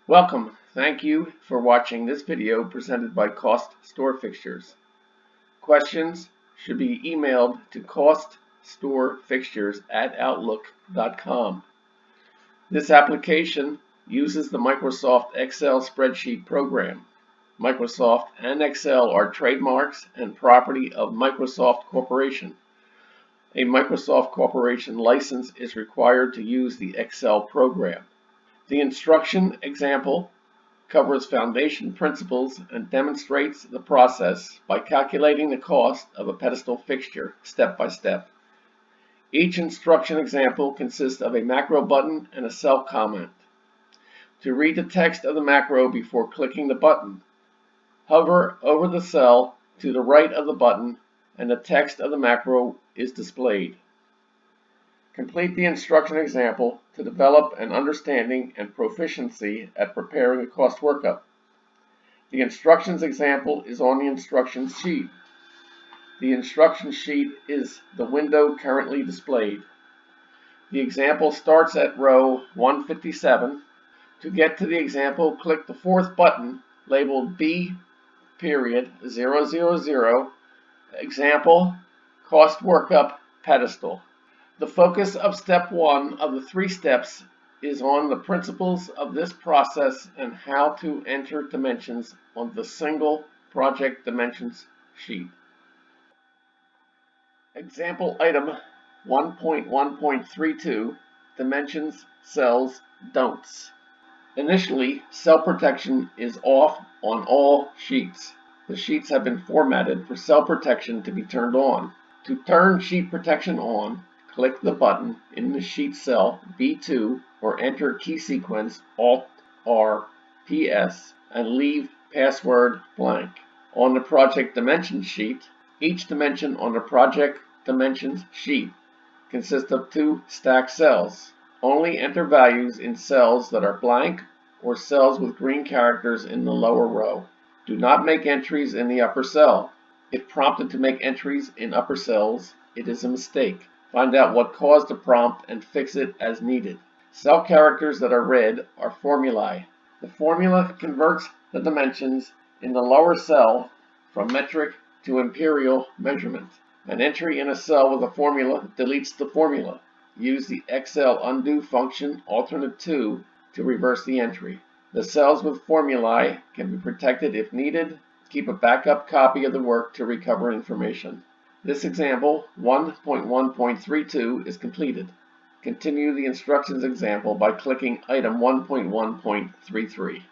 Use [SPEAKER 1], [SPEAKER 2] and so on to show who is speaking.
[SPEAKER 1] Welcome. Thank you for watching this video presented by CostStoreFixtures. Questions should be emailed to CostStoreFixtures@outlook.com. This application uses the Microsoft Excel spreadsheet program. Microsoft and Excel are trademarks and property of Microsoft Corporation. A Microsoft Corporation license is required to use the Excel program. The instruction example covers foundation principles and demonstrates the process by calculating the cost of a pedestal fixture step by step. Each instruction example consists of a macro button and a cell comment. To read the text of the macro before clicking the button, hover over the cell to the right of the button and the text of the macro is displayed. Complete the instruction example to develop an understanding and proficiency at preparing a cost workup. The instructions example is on the instructions sheet. The instruction sheet is the window currently displayed. The example starts at row 157. To get to the example, click the fourth button labeled B.000 Example Cost Workup Pedestal. The focus of step 1 of the 3 steps is on the principles of this process and how to enter dimensions on the single project dimensions sheet. Example item 1.1.32 Dimensions Cells Don'ts. Initially, cell protection is off on all sheets. The sheets have been formatted for cell protection to be turned on. To turn sheet protection on, click the button in the sheet cell B2 or enter key sequence Alt-R-PS and leave password blank. On the project dimensions sheet, each dimension on the project dimensions sheet consists of 2 stacked cells. Only enter values in cells that are blank or cells with green characters in the lower row. Do not make entries in the upper cell. If prompted to make entries in upper cells, it is a mistake. Find out what caused the prompt and fix it as needed. Cell characters that are red are formulae. The formula converts the dimensions in the lower cell from metric to imperial measurement. An entry in a cell with a formula deletes the formula. Use the Excel undo function alternate 2 to reverse the entry. The cells with formulae can be protected if needed. Keep a backup copy of the work to recover information. This example, 1.1.32, is completed. Continue the instructions example by clicking item 1.1.33.